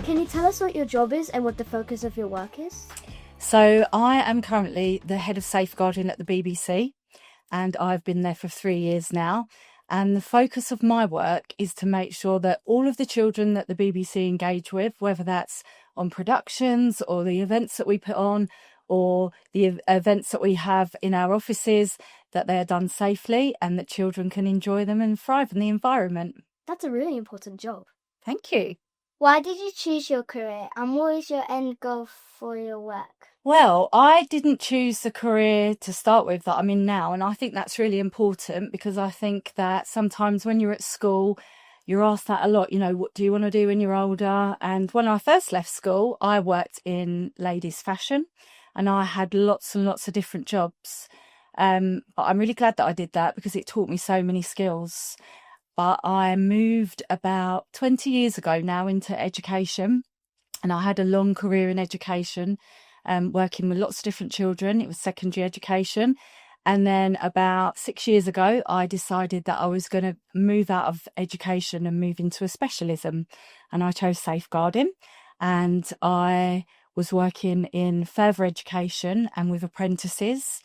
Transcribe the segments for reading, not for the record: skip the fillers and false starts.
Can you tell us what your job is and what the focus of your work is? So I am currently the head of safeguarding at the BBC, and I've been there for 3 years now. And the focus of my work is to make sure that all of the children that the BBC engage with, whether that's on productions or the events that we put on or the events that we have in our offices, that they are done safely and that children can enjoy them and thrive in the environment. That's a really important job. Thank you. Why did you choose your career and what is your end goal for your work? Well, I didn't choose the career to start with that I'm in now, and I think that's really important because I think that sometimes when you're at school, you're asked that a lot, what do you want to do when you're older? And when I first left school, I worked in ladies' fashion and I had lots and lots of different jobs. But I'm really glad that I did that because it taught me so many skills. But I moved about 20 years ago now into education, and I had a long career in education, working with lots of different children. It was secondary education. And then about 6 years ago, I decided that I was going to move out of education and move into a specialism. And I chose safeguarding. And I was working in further education and with apprentices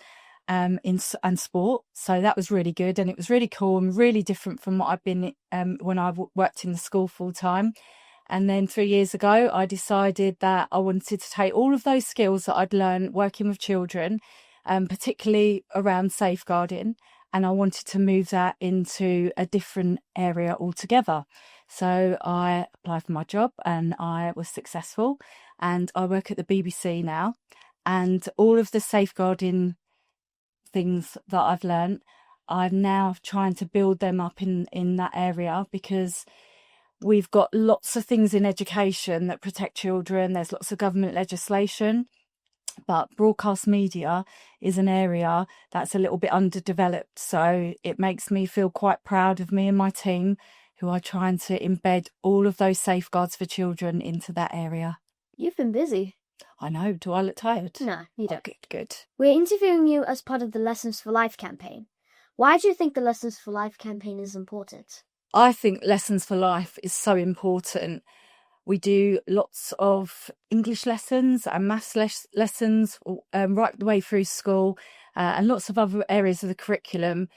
and sport. So that was really good. And it was really cool and really different from what I've been when I worked in the school full time. And then 3 years ago, I decided that I wanted to take all of those skills that I'd learned working with children, particularly around safeguarding, and I wanted to move that into a different area altogether. So I applied for my job and I was successful, and I work at the BBC now, and all of the safeguarding things that I've learned, I'm now trying to build them up in that area because we've got lots of things in education that protect children. There's lots of government legislation, but broadcast media is an area that's a little bit underdeveloped. So it makes me feel quite proud of me and my team who are trying to embed all of those safeguards for children into that area. You've been busy. I know. Do I look tired? No, you don't. Oh, good. We're interviewing you as part of the Lessons for Life campaign. Why do you think the Lessons for Life campaign is important? I think Lessons for Life is so important. We do lots of English lessons and maths lessons right the way through school and lots of other areas of the curriculum.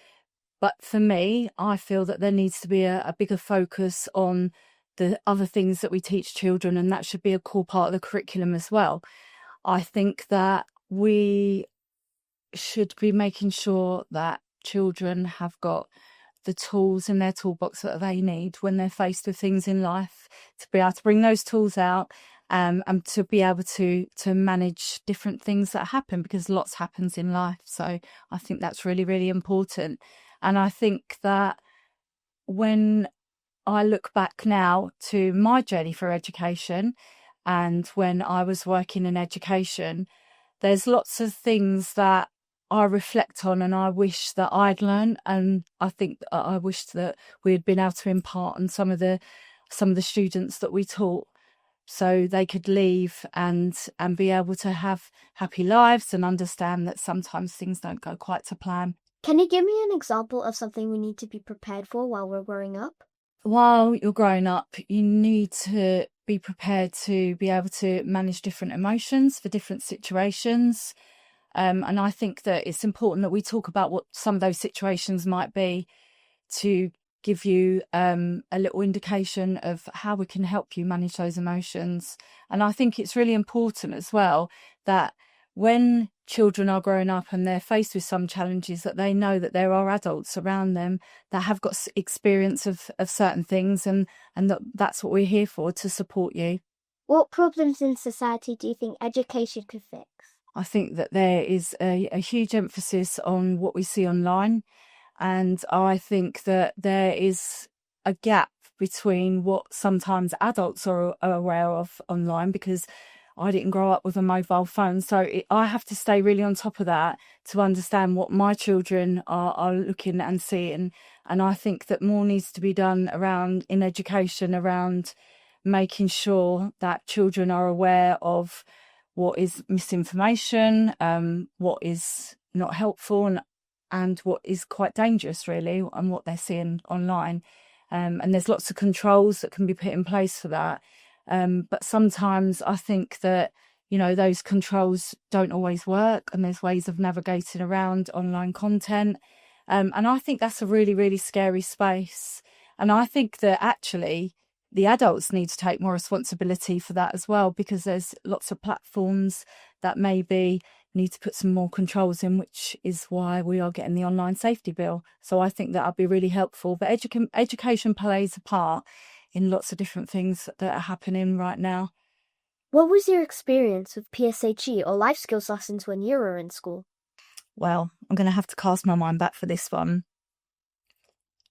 But for me, I feel that there needs to be a bigger focus on the other things that we teach children, and that should be a core part of the curriculum as well. I think that we should be making sure that children have got the tools in their toolbox that they need when they're faced with things in life, to be able to bring those tools out and to be able to manage different things that happen, because lots happens in life. So I think that's really, really important. And I think that when I look back now to my journey for education and when I was working in education, there's lots of things that I reflect on and I wish that I'd learned, and I think I wish that we had been able to impart on some of the students that we taught, so they could leave and be able to have happy lives and understand that sometimes things don't go quite to plan. Can you give me an example of something we need to be prepared for while we're growing up? While you're growing up, you need to be prepared to be able to manage different emotions for different situations. And I think that it's important that we talk about what some of those situations might be to give you a little indication of how we can help you manage those emotions. And I think it's really important as well that when children are growing up and they're faced with some challenges, that they know that there are adults around them that have got experience of certain things, and that's what we're here for, to support you. What problems in society do you think education could fix? I think that there is a huge emphasis on what we see online, and I think that there is a gap between what sometimes adults are aware of online, because I didn't grow up with a mobile phone, so I have to stay really on top of that to understand what my children are looking and seeing. And I think that more needs to be done in education around making sure that children are aware of what is misinformation, what is not helpful, and what is quite dangerous, really, and what they're seeing online. And there's lots of controls that can be put in place for that. But sometimes I think that, those controls don't always work, and there's ways of navigating around online content. And I think that's a really, really scary space. And I think that actually the adults need to take more responsibility for that as well, because there's lots of platforms that maybe need to put some more controls in, which is why we are getting the online safety bill. So I think that'll be really helpful. But education plays a part in lots of different things that are happening right now. What was your experience with PSHE or life skills lessons when you were in school? Well, I'm going to have to cast my mind back for this one.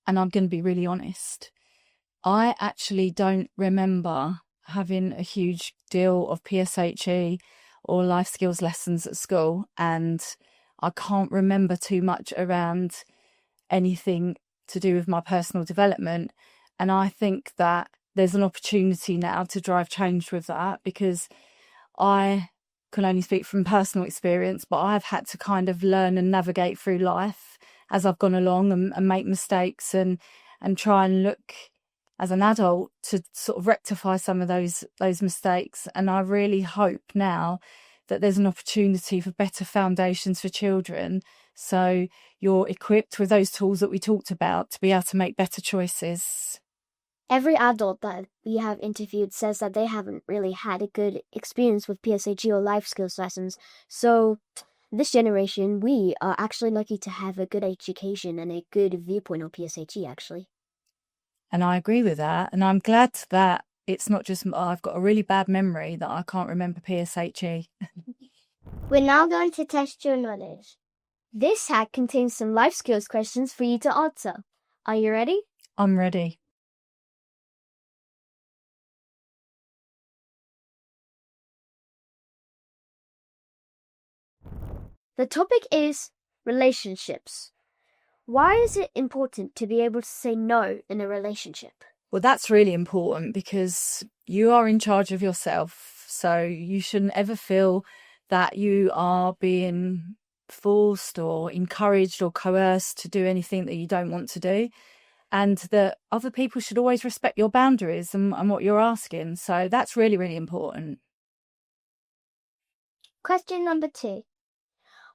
And I'm going to be really honest. I actually don't remember having a huge deal of PSHE or life skills lessons at school. And I can't remember too much around anything to do with my personal development. And I think that there's an opportunity now to drive change with that, because I can only speak from personal experience, but I've had to kind of learn and navigate through life as I've gone along and make mistakes and try and look as an adult to sort of rectify some of those mistakes. And I really hope now that there's an opportunity for better foundations for children, so you're equipped with those tools that we talked about to be able to make better choices. Every adult that we have interviewed says that they haven't really had a good experience with PSHE or life skills lessons. So this generation, we are actually lucky to have a good education and a good viewpoint on PSHE, actually. And I agree with that. And I'm glad that it's not just, I've got a really bad memory that I can't remember PSHE. We're now going to test your knowledge. This hack contains some life skills questions for you to answer. Are you ready? I'm ready. The topic is relationships. Why is it important to be able to say no in a relationship? Well, that's really important because you are in charge of yourself. So you shouldn't ever feel that you are being forced or encouraged or coerced to do anything that you don't want to do. And that other people should always respect your boundaries and what you're asking. So that's really, really important. Question number 2.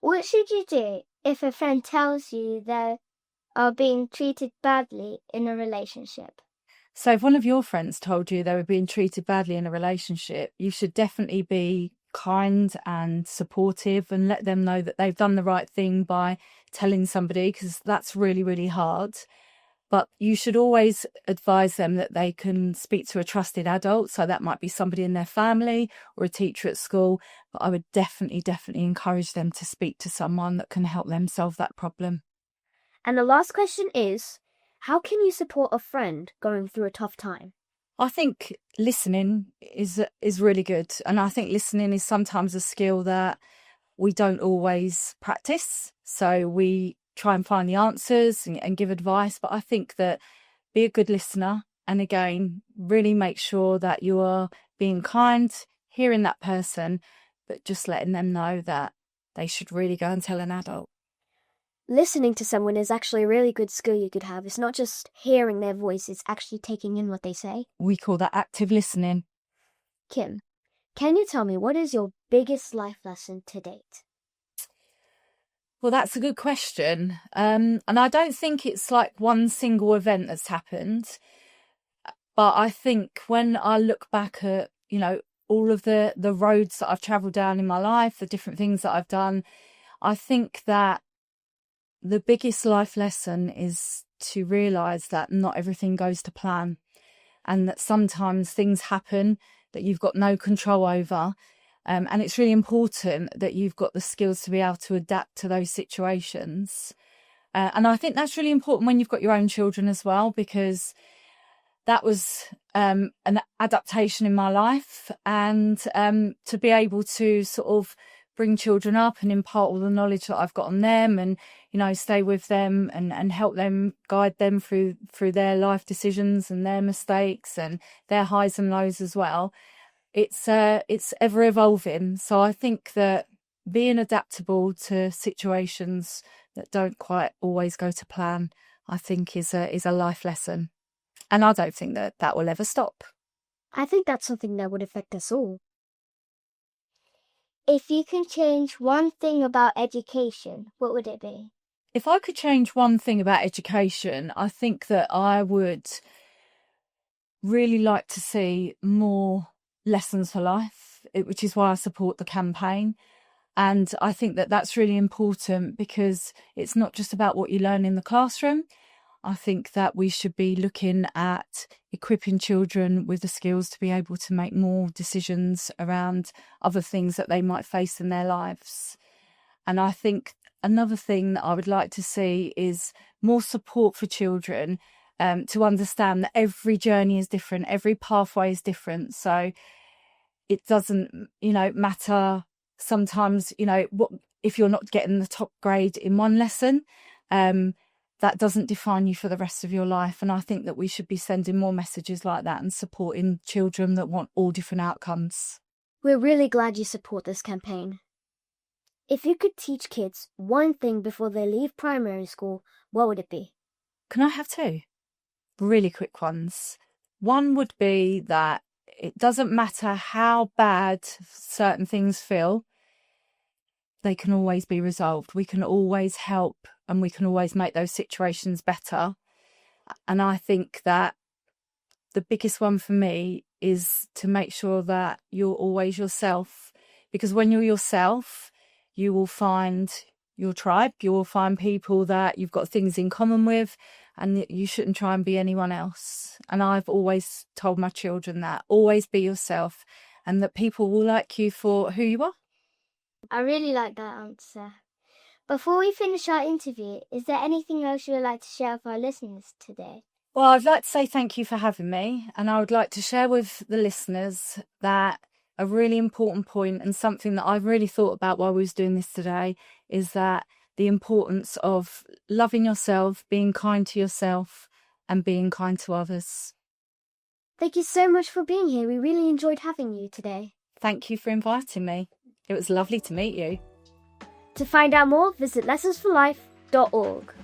What should you do if a friend tells you they are being treated badly in a relationship? So if one of your friends told you they were being treated badly in a relationship, you should definitely be kind and supportive and let them know that they've done the right thing by telling somebody, because that's really, really hard. But you should always advise them that they can speak to a trusted adult. So that might be somebody in their family or a teacher at school. But I would definitely encourage them to speak to someone that can help them solve that problem. And the last question is, how can you support a friend going through a tough time? I think listening is really good. And I think listening is sometimes a skill that we don't always practice. So we try and find the answers and give advice. But I think that be a good listener. And again, really make sure that you are being kind, hearing that person, but just letting them know that they should really go and tell an adult. Listening to someone is actually a really good skill you could have. It's not just hearing their voice, it's actually taking in what they say. We call that active listening. Kim, can you tell me what is your biggest life lesson to date? Well, that's a good question. And I don't think it's like one single event that's happened. But I think when I look back at, all of the roads that I've travelled down in my life, the different things that I've done, I think that the biggest life lesson is to realise that not everything goes to plan, and that sometimes things happen that you've got no control over. And it's really important that you've got the skills to be able to adapt to those situations. And I think that's really important when you've got your own children as well, because that was an adaptation in my life. And to be able to sort of bring children up and impart all the knowledge that I've got on them and, stay with them and help them, guide them through their life decisions and their mistakes and their highs and lows as well. It's ever evolving. So I think that being adaptable to situations that don't quite always go to plan, I think is a life lesson. And I don't think that will ever stop. I think that's something that would affect us all. If you can change one thing about education, what would it be? If I could change one thing about education, I think that I would really like to see more lessons for life, which is why I support the campaign. And I think that that's really important because it's not just about what you learn in the classroom. I think that we should be looking at equipping children with the skills to be able to make more decisions around other things that they might face in their lives. And I think another thing that I would like to see is more support for children to understand that every journey is different, every pathway is different. So it doesn't, matter sometimes, what if you're not getting the top grade in one lesson, that doesn't define you for the rest of your life. And I think that we should be sending more messages like that and supporting children that want all different outcomes. We're really glad you support this campaign. If you could teach kids one thing before they leave primary school, what would it be? Can I have two? Really quick ones. One would be that it doesn't matter how bad certain things feel, they can always be resolved. We can always help and we can always make those situations better. And I think that the biggest one for me is to make sure that you're always yourself, because when you're yourself, you will find your tribe, you will find people that you've got things in common with, and you shouldn't try and be anyone else. And I've always told my children that, always be yourself, and that people will like you for who you are. I really like that answer. Before we finish our interview, is there anything else you would like to share with our listeners today? Well, I'd like to say thank you for having me, and I would like to share with the listeners that a really important point and something that I've really thought about while we was doing this today is that the importance of loving yourself, being kind to yourself, and being kind to others. Thank you so much for being here. We really enjoyed having you today. Thank you for inviting me. It was lovely to meet you. To find out more, visit lessonsforlife.org.